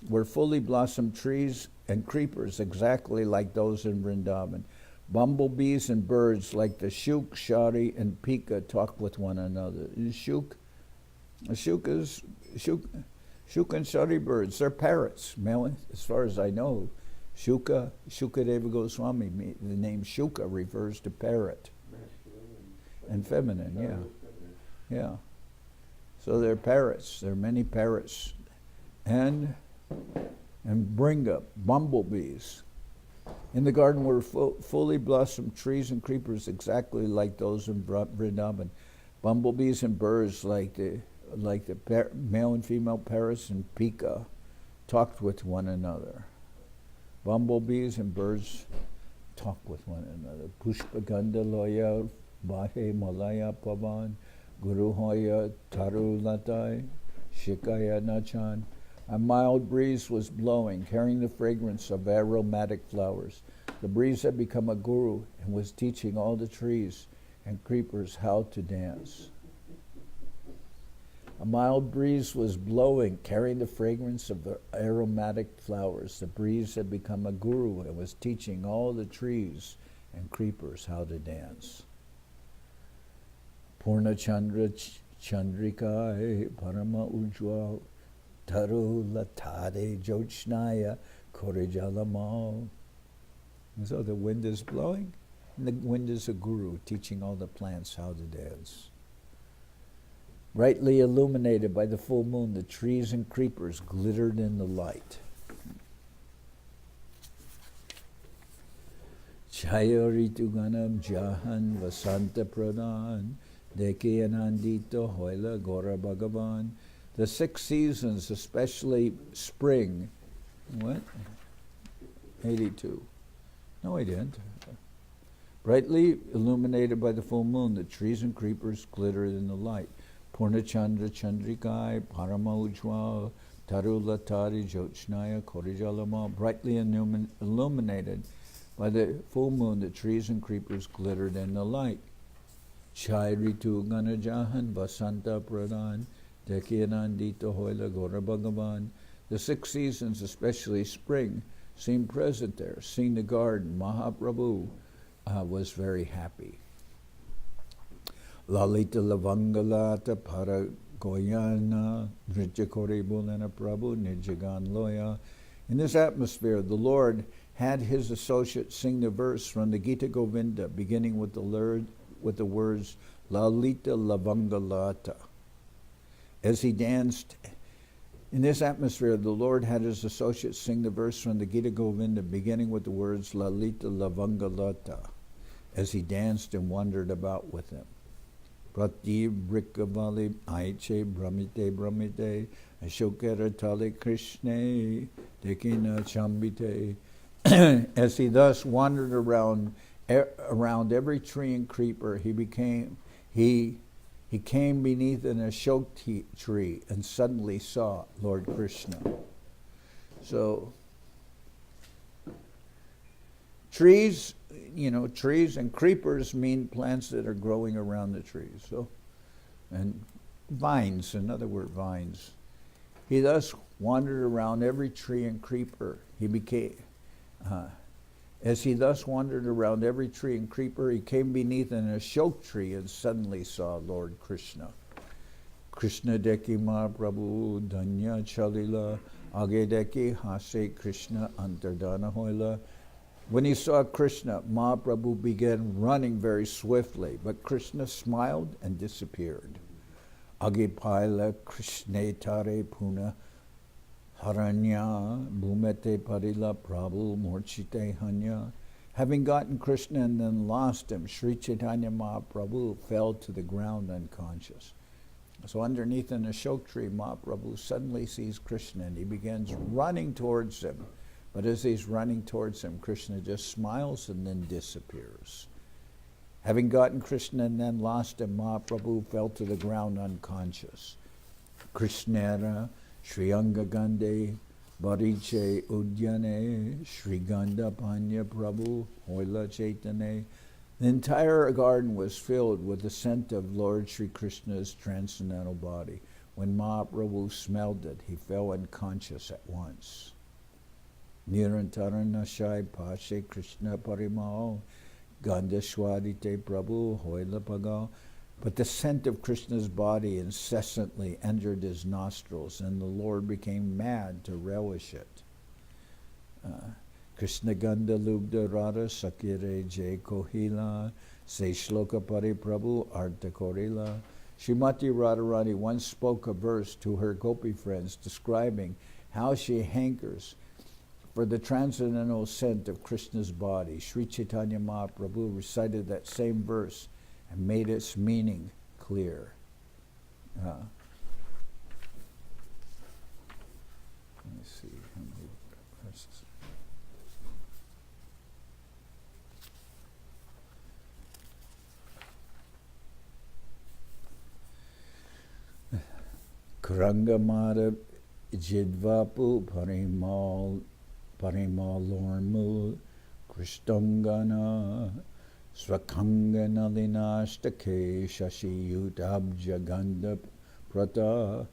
were fully blossomed trees and creepers, exactly like those in Vrindavan. Bumblebees and birds like the Shuk, Shari, and Pika talk with one another. Shuk and Shari birds, they're parrots, as far as I know. Shukadeva Goswami, the name Shuka refers to parrot. And feminine, yeah. So they're parrots. There are many parrots. And Bringa, bumblebees. In the garden were fully blossomed trees and creepers exactly like those in Vrindavan. Bumblebees and birds like the male and female parrots and Pika talked with one another. Bumblebees and birds talk with one another. Pushpaganda loya Bahe Malaya Pavan, Guru Hoya Taru Latai, Shikaya Nachan. A mild breeze was blowing, carrying the fragrance of aromatic flowers. The breeze had become a guru and was teaching all the trees. and creepers how to dance. A mild breeze was blowing, carrying the fragrance of the aromatic flowers. The breeze had become a guru and was teaching all the trees and creepers how to dance. Purna Chandra Chandrikai Parama Ujjwal Taru Latade Jochnaya Korijalamal. And so the wind is blowing, and the wind is a guru teaching all the plants how to dance. Brightly illuminated by the full moon, the trees and creepers glittered in the light. Chayarituganam Jahan Vasanta Pradhan Deke Anandita Hoila Gora Bhagavan. The 6 seasons, especially spring. What? 82. No, I didn't. Brightly illuminated by the full moon, the trees and creepers glittered in the light. Purnachandra Chandrikai Parama Ujjwal Tarulatari Jochnaya Korijalama. Brightly illuminated by the full moon, the trees and creepers glittered in the light. Chai Ritu Ganajahan Vasanta Pradhan Dekyanandita Hoila Gora Bhagavan. The 6 seasons, especially spring, seemed present there. Seeing the garden, Mahaprabhu was very happy. Lalita Lavangalata Paragoyana Nritya Bulana Prabhu Nijagan Loya. In this atmosphere, the Lord had his associates sing the verse from the Gita Govinda, beginning with the words Lalita Lavangalata. As he danced in this atmosphere, the Lord had his associates sing the verse from the Gita Govinda, beginning with the words Lalita Lavangalata, as he danced and wandered about with them. Prati Brikavali Aiche Brahmite Brahmite Ashokera Tali Krishne Dekina Chambite. As he thus wandered around every tree and creeper, he came beneath an ashok tree and suddenly saw Lord Krishna. So trees and creepers mean plants that are growing around the trees. So, and vines, another word, vines. He thus wandered around every tree and creeper. As he thus wandered around every tree and creeper, he came beneath an ashok tree and suddenly saw Lord Krishna. Krishna Deki Mahaprabhu Danya Chalila Age Deki Hase Krishna Antardana Hoila. When he saw Krishna, Mahaprabhu began running very swiftly, but Krishna smiled and disappeared. Age Paila Krishna Tare Puna Haranya Bhumete Parila Prabhu Morchite Hanya. Having gotten Krishna and then lost him, Sri Chaitanya Mahaprabhu fell to the ground unconscious. So underneath an ashok tree, Mahaprabhu suddenly sees Krishna and he begins running towards him. But as he's running towards him, Krishna just smiles and then disappears. Having gotten Krishna and then lost him, Mahaprabhu fell to the ground unconscious. Krishnara Shriyanga Gande Bariche Udyane Shri Ganda Panya Prabhu Hoila Chaitane. The entire garden was filled with the scent of Lord Sri Krishna's transcendental body. When Mahaprabhu smelled it, he fell unconscious at once. Nirantara Nashai Pashe Krishna Parimal Gandhashwadite Prabhu Hoila Pagal. But the scent of Krishna's body incessantly entered his nostrils, and the Lord became mad to relish it. Krishna Gandha Lubda Radha Sakire Jai Kohila Se Shloka Pari Prabhu Artha Korila. Srimati Radharani once spoke a verse to her gopi friends describing how she hankers for the transcendental scent of Krishna's body. Sri Chaitanya Mahaprabhu recited that same verse and made its meaning clear. Let me see how many verses. Karangamada Jidvapu Parimal Lormul Krishtangana Svakanga nalinashtake shashi yutabja ganda prata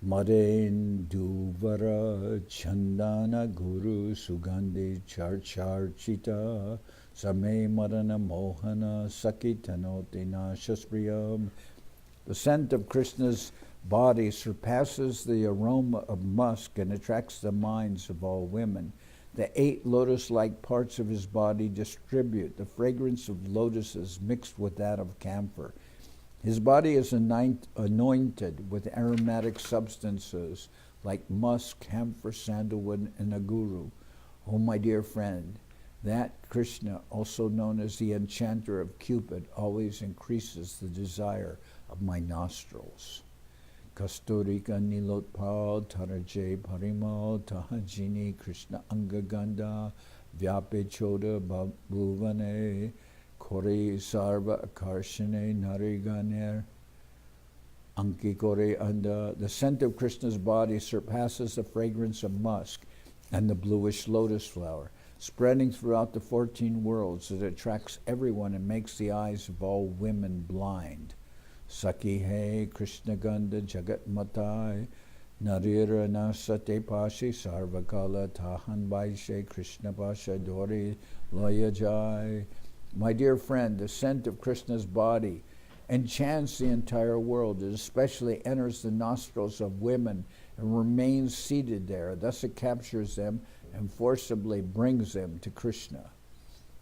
Maren duvara chandana guru sugandhi charchita same marana mohana sakitanotina shaspriyam. The scent of Krishna's body surpasses the aroma of musk and attracts the minds of all women. The 8 lotus-like parts of his body distribute the fragrance of lotuses mixed with that of camphor. His body is anointed with aromatic substances like musk, camphor, sandalwood, and aguru. Oh, my dear friend, that Krishna, also known as the enchanter of Cupid, always increases the desire of my nostrils. Kasturika nilotpal taraje parimal tahajini Krishna angaganda vyape choda bhuvane kore sarva akarshane nariganer anki kore anda. The scent of Krishna's body surpasses the fragrance of musk and the bluish lotus flower. Spreading throughout the 14 worlds, it attracts everyone and makes the eyes of all women blind. Saki he Krishna Ganda Jagat Matai Narira Nasate Pashi Sarvakala Tahan Vaishe Krishna Pasha Dori Laya Jai. My dear friend, the scent of Krishna's body enchants the entire world. It especially enters the nostrils of women and remains seated there. Thus it captures them and forcibly brings them to Krishna.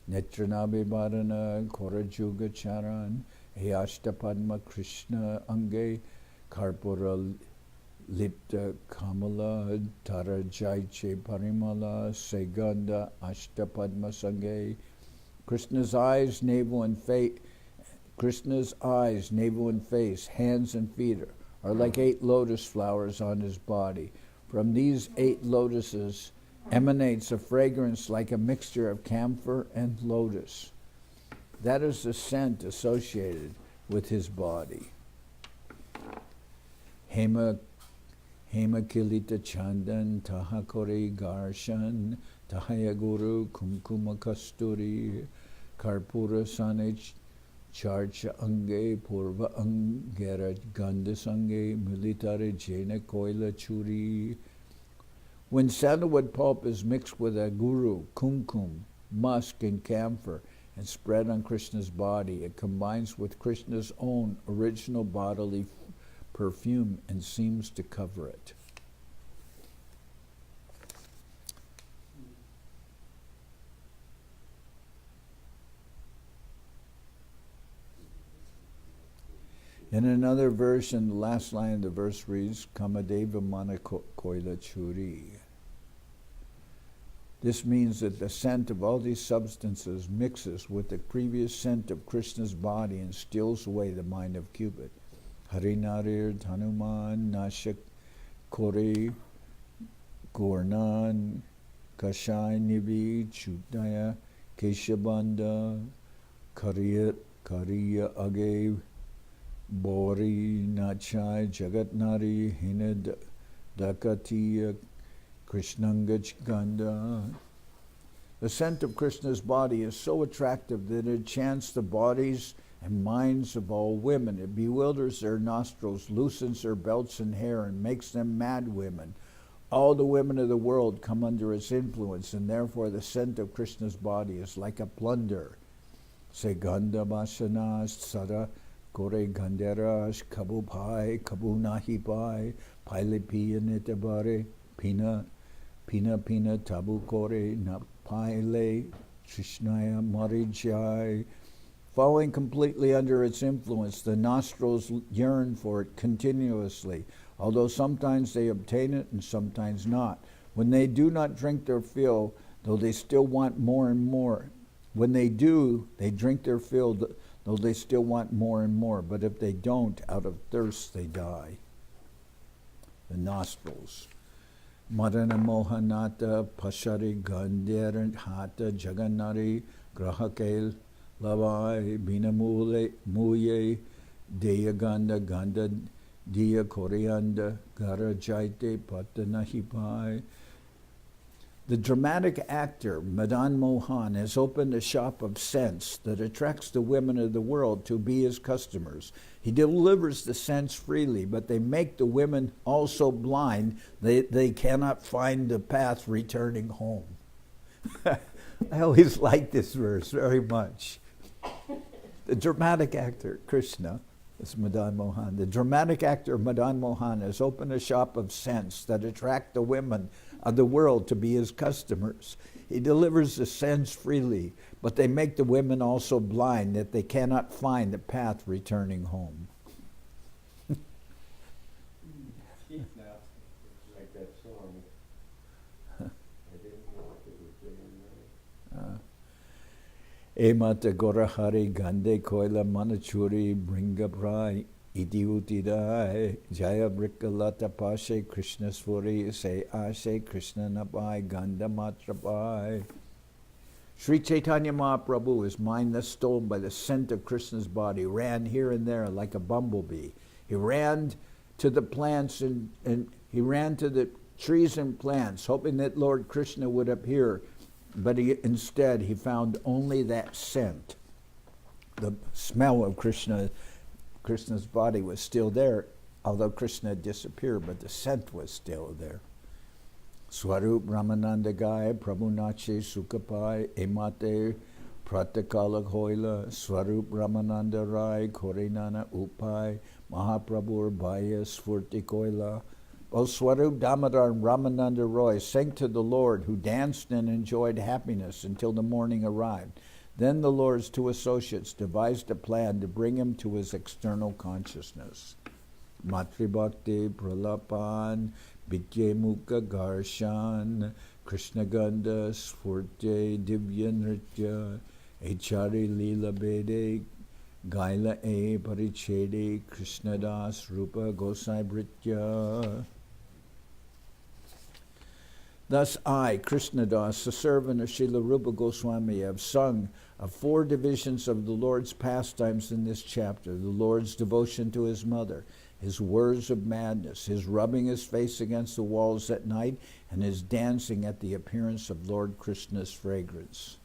Netranabi Bharana Korajuga Charan Ayashta Padma Krishna Ange Karpura Lipta Kamala Tarajaiche Parimala Seganda Ashta Padma Sange. Krishna's eyes, navel and face, hands and feet are like 8 lotus flowers on his body. From these 8 lotuses emanates a fragrance like a mixture of camphor and lotus. That is the scent associated with his body. Hema Kilita Chandan Tahakore Garshan Tahaya Guru Kumkuma Kasturi Karpura Sanich Charcha Ange Purva Angera Gandasange Militare Jena Koila Churi. When sandalwood pulp is mixed with aguru, kumkum, musk, and camphor and spread on Krishna's body, it combines with Krishna's own original bodily perfume and seems to cover it. In another version, the last line of the verse reads, Kamadeva Mana Koila Churi. This means that the scent of all these substances mixes with the previous scent of Krishna's body and steals away the mind of Cupid. Harinarir Dhanuman Nashak Kore Gornan Kashai Nivi Chudaya Keshabanda Kariya Age Bori Nachai Jagatnari Hinad Dakatiya Krishnangaj Ganda. The scent of Krishna's body is so attractive that it enchants the bodies and minds of all women. It bewilders their nostrils, loosens their belts and hair, and makes them mad women. All the women of the world come under its influence, and therefore the scent of Krishna's body is like a plunder. Se Ganda Vasanas Sada Kore Ganderas Kabu Pai Kabu Nahi Pai Paile Pia Nitabare Pina Tabu Kore Na Paile Krishnaya Marijai. Falling completely under its influence, the nostrils yearn for it continuously, although sometimes they obtain it and sometimes not. When they do not drink their fill, though they still want more and more. When they do, they drink their fill, though they still want more and more. But if they don't, out of thirst they die. The nostrils. Madana Mohanata Pashari Gandhar Hata Jagannari Grahakel Lavai Binamule Muye Deya Ganda Ganda Diya Koreanda Gara Jaite Patanahipai. The dramatic actor Madan Mohan has opened a shop of scents that attracts the women of the world to be his customers. He delivers the scents freely, but they make the women also blind. They cannot find the path returning home. I always like this verse very much. The dramatic actor, Krishna, is Madan Mohan. The dramatic actor Madan Mohan has opened a shop of scents that attract the women of the world to be his customers. He delivers the scents freely, but they make the women also blind that they cannot find the path returning home. Like that song. I didn't know if it was there. Emata Gorahari Gande Koila Manachuri Bringabrai Iti Utidai Jaya Brikalata Pashe Krishna Svuri Se Ashe Krishna Nabai Ganda Matrabai. Sri Chaitanya Mahaprabhu, his mind thus stolen by the scent of Krishna's body, ran here and there like a bumblebee. He ran to the plants and he ran to the trees and plants, hoping that Lord Krishna would appear. But instead, he found only that scent. The smell of Krishna's body was still there, although Krishna had disappeared, but the scent was still there. Swarup Ramananda Gai, Prabhu Nache Sukapai, Emate Pratakala Hoila, Swarup Ramananda Rai, Korinana Upai, Mahaprabhu Bhaya Svurti Koila. Both Swarup Damodar and Ramananda Roy sang to the Lord, who danced and enjoyed happiness until the morning arrived. Then the Lord's two associates devised a plan to bring him to his external consciousness. Matri Bhakti Pralapan, Vidye Mukha Garshan, Krishna Ganda Sfurte Divya Nritya, Antya-lila Bede, Gaila E Parichede, Krishna Das Rupa Gosai Britya. Thus I, Krishna Das, the servant of Srila Rupa Goswami, have sung of 4 divisions of the Lord's pastimes in this chapter: the Lord's devotion to his mother, his words of madness, his rubbing his face against the walls at night, and his dancing at the appearance of Lord Krishna's fragrance.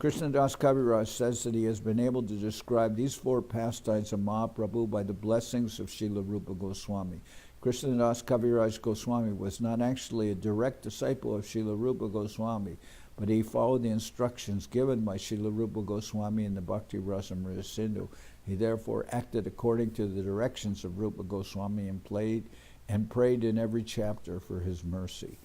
Krishnadas Kaviraj says that he has been able to describe these 4 pastimes of Mahaprabhu by the blessings of Srila Rupa Goswami. Krishnadas Kaviraj Goswami was not actually a direct disciple of Srila Rupa Goswami, but he followed the instructions given by Srila Rupa Goswami in the Bhakti Rasamrita Sindhu. He therefore acted according to the directions of Rupa Goswami and prayed in every chapter for his mercy.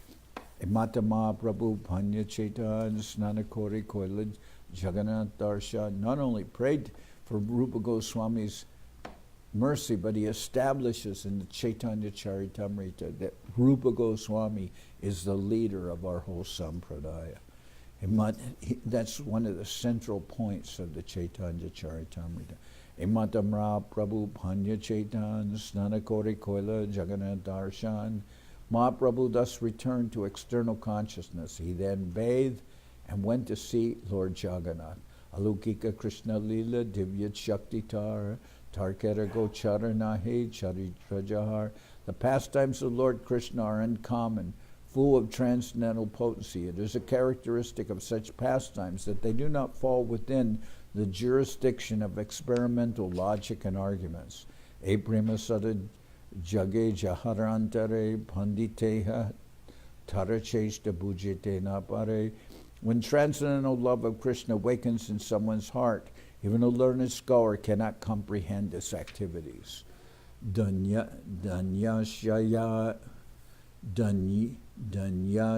Mata Mahaprabhu Panya Chaitanya Snanakori Koila Jagannath Darshan not only prayed for Rupa Goswami's mercy, but he establishes in the Chaitanya Charitamrita that Rupa Goswami is the leader of our whole sampradaya. That's one of the central points of the Chaitanya Charitamrita. Emata Mahaprabhu Panya Chaitanya Snanakori Koila Jagannath Darshan. Mahaprabhu thus returned to external consciousness. He then bathed and went to see Lord Jagannath. Alukika Krishna Lila Divyat Shakti Tar Tarkera Gochara Nahe Charitra Jahar. The pastimes of Lord Krishna are uncommon, full of transcendental potency. It is a characteristic of such pastimes that they do not fall within the jurisdiction of experimental logic and arguments. E Prema Sada Jage Jaharantare Panditeha Taracheshta Bhujite Napare. When transcendental love of Krishna awakens in someone's heart, even a learned scholar cannot comprehend its activities. Danya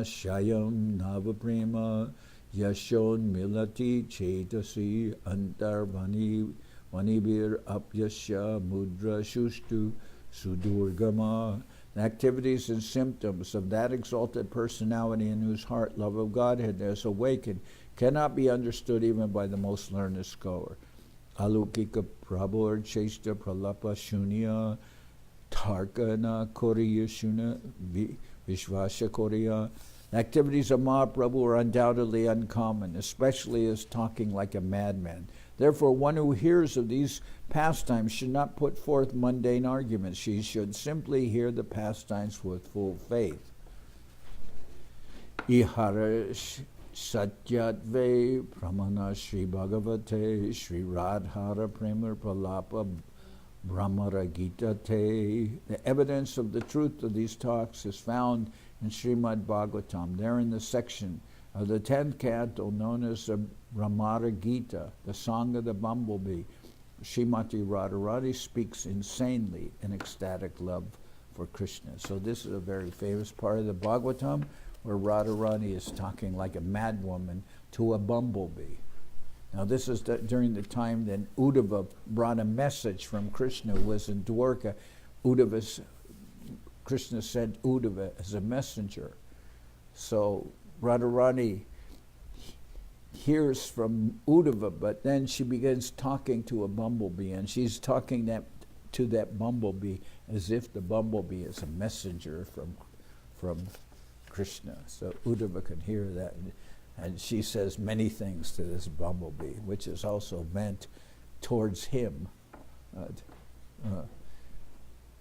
Shayam Navaprema Yashon Milati Chetasi Antarvani Vanibir Apyasya Mudra Shushtu Sudurgama. The activities and symptoms of that exalted personality in whose heart love of Godhead has awakened cannot be understood even by the most learned scholar. Alukika Prabhur Chesta Pralapa Shunya Tarkana Koriya Shuna Vishvasha Koriya. The activities of Mahaprabhu are undoubtedly uncommon, especially as talking like a madman. Therefore, one who hears of these pastimes should not put forth mundane arguments. She should simply hear the pastimes with full faith. Ihara Satyatve Pramana Shri Bhagavate Shri Radhara Premar Pralapa Brahmara Gita Te. The evidence of the truth of these talks is found in Srimad Bhagavatam. There in the section of the 10th canto known as the Brahmara Gita, the Song of the Bumblebee. Srimati Radharani speaks insanely in ecstatic love for Krishna. So this is a very famous part of the Bhagavatam where Radharani is talking like a madwoman to a bumblebee. Now this is during the time that Uddhava brought a message from Krishna, who was in Dwarka. Krishna sent Uddhava as a messenger. So Radharani hears from Uddhava, but then she begins talking to a bumblebee, and she's talking to that bumblebee as if the bumblebee is a messenger from Krishna. So Uddhava can hear that, and she says many things to this bumblebee, which is also meant towards him.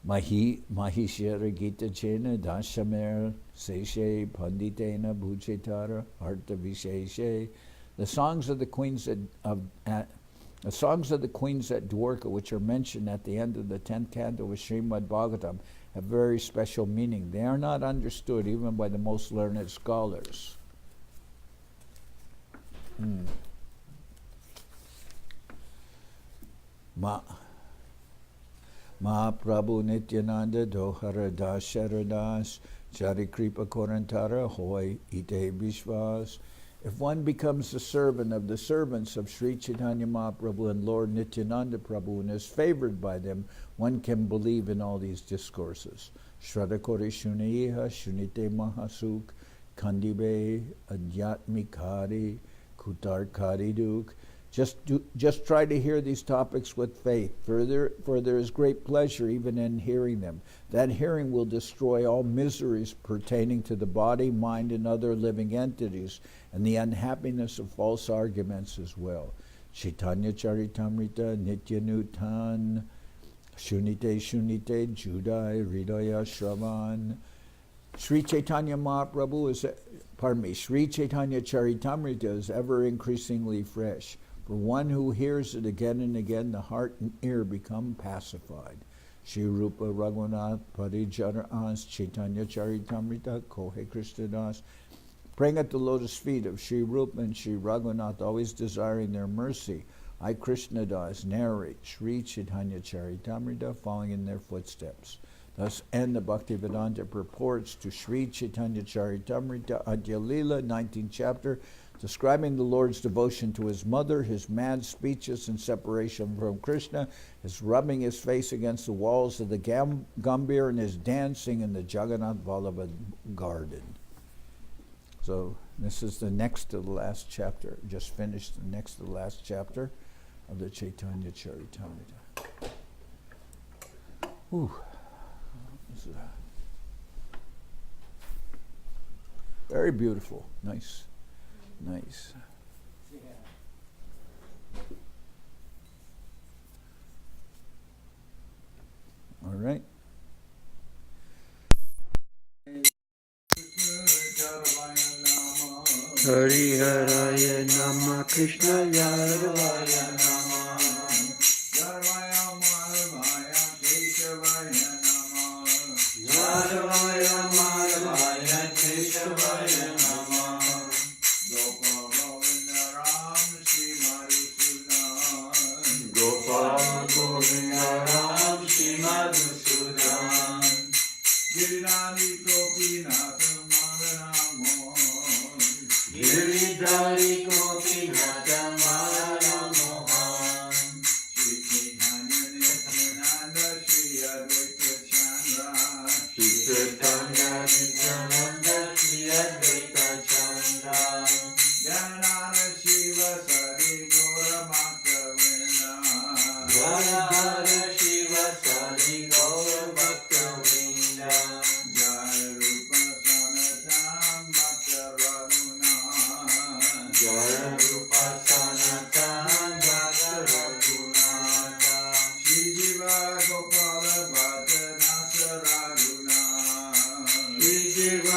Mahishara Gita Chena Dashamer Seshe Panditena Bhuchetara Artha Visheshe. The songs of the queens at Dwarka, which are mentioned at the end of the 10th canto of Srimad Bhagavatam, have very special meaning. They are not understood even by the most learned scholars. Mahaprabhu Nityananda Dohara Dasharadas Charikripa Korantara Hoy Ite Vishwas. If one becomes the servant of the servants of Sri Chaitanya Mahaprabhu and Lord Nityananda Prabhu and is favored by them, one can believe in all these discourses. Shradakori Shunaiha Shunite Mahasuk Kandibe Adyatmikari Kutarkari Duk. Just try to hear these topics with faith, for there is great pleasure even in hearing them. That hearing will destroy all miseries pertaining to the body, mind, and other living entities, and the unhappiness of false arguments as well. Chaitanya Charitamrita Nityanutan Shunite Judai Hridaya Shravan. Sri Chaitanya Charitamrita is ever increasingly fresh. For one who hears it again and again, the heart and ear become pacified. Shri Rupa Raghunath Parijaras Chaitanya Charitamrita Kohe Krishnadas. Praying at the lotus feet of Shri Rupa and Shri Raghunath, always desiring their mercy, I Krishnadas narrate Sri Chaitanya Charitamrita, following in their footsteps. Thus end the Bhaktivedanta purports to Sri Chaitanya Charitamrita, Antya-lila, 19th chapter, describing the Lord's devotion to his mother, his mad speeches and separation from Krishna, his rubbing his face against the walls of the Gambhir, and his dancing in the Jagannath Vallabha garden. So this is the next to the last chapter. Just finished the next to the last chapter of the Chaitanya Charitamrita. Ooh. This is very beautiful. Nice. All right. Hari Haraya Nama Krishna Yaravaya Nama Yaravaya Maravaya Keshavaya Nama Yaravaya Maravaya Keshavaya Nama Gopal Govinda Ram Shri Madhusudan Gopal Govinda Ram Shri Madhusudan Girinadi Gopinath Giridhari Gopinatha Mara Mohan Shri Chaitanya Nityananda Shri Advaita Chandra Shri Chaitanya Nityananda Shri Advaita Chandra Janardan Shiva Sadi Gaura Bhakta Vrinda Janardan Shiva Sadi Gaura Bhakta Vrinda Jai Rupa Sanatam Bhakta Radhuna Jaya Rupa Sanatan Bhakta Raghunatha Shri Jiva Gopala Bhatta Nasa Raghuna Shri Jiva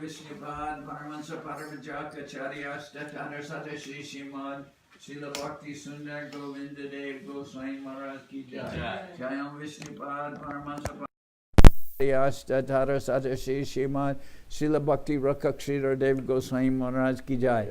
Sripad, Paramahansa Paramahansa Chaitanya Shri Srimad Srila Bhakti Sundar Govinda Dev Goswami Maharaj ki jai. Jayam Vishnupad Paramahansa Chaitanya Shri Srimad Srila Bhakti Rakshira Dev Goswami Maharaj ki jai.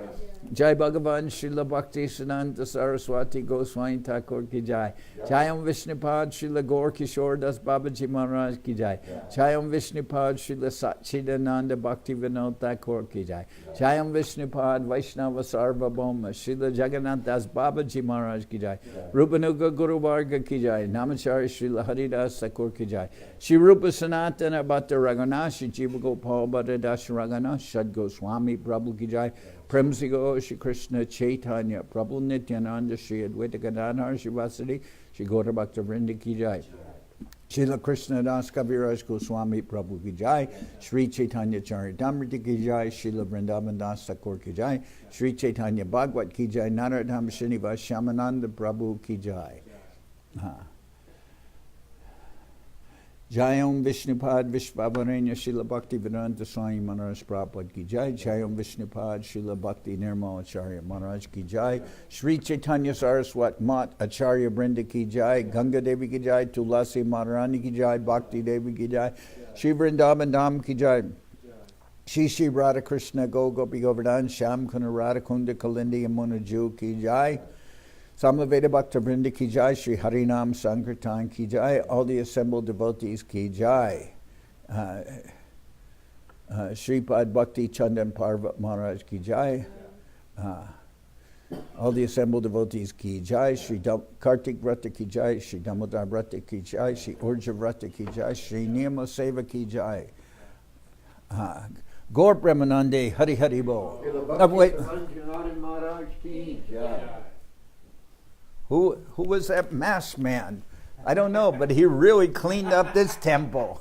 Jai Bhagavan Srila Bhakti Siddhanta Saraswati Goswami Thakur ki jai. Jayam Vishnupad Srila Gaur Kishore Das Babaji Maharaj ki jai. Jayam Vishnupad Srila Satchidananda Bhakti Vinod Thakur ki jai. Jayam Vishnupad Vaishnava Sarvabhauma Srila Jagannath Das Babaji Maharaj ki jai. Rupanuga Guru Varga ki jai. Namachari Srila Haridas Thakur ki jai. Shri Rupa Sanatana Bhatta Raghunath Shri Jiva Gopal Bhatta Das Raghunath Shad Goswami Prabhu ki jai. Premsigo Shri Krishna Chaitanya Prabhu Nityananda Shri Advaita Gadadhar Shri Vasadi Shri Gaura Bhakta Vrinda ki jai. Srila Krishna Das Kaviraj Goswami Prabhu ki jai, Sri Chaitanya Charitamrita ki jai, Srila Vrindavan Das Thakur ki jai, Sri Chaitanya Bhagwat ki jai, Narottam Srinivas Shyamananda Prabhu ki jai. Jayam Vishnupad Vishvavarenya Srila Bhakti Vedanta Swami Maharaj Prabhupada ki jai, Jayam Vishnupad Srila Bhakti Nirmal Acharya Maharaj ki jai, Sri Chaitanya Saraswat Mat Acharya Brinda ki jai, Ganga Devi ki jai, Tulasi Maharani ki jai, Bhakti Devi ki jai, Shri Vrindavan Dham ki jai, Shri Shri Radha Krishna Go Gopi Govardhan Sham Kuna Radha Kunda Kalindi Yamuna Ju ki jai, Samaveda Bhakta Brinda ki jai, Shri Harinam Sankirtan ki jai, all the assembled devotees ki jai. Sripad Bhakti Chandan Parvat Maharaj ki jai. All the assembled devotees ki jai. Shri Kartik Vrata ki jai, Shri Damodar Vrata ki jai, Shri Urja Vrata ki jai, Shri Niyama Seva ki jai. Gaur Brahmanande Hari Hari Bo. Wait. Janardan Maharaj ki jai. Who was that masked man? I don't know, but he really cleaned up this temple.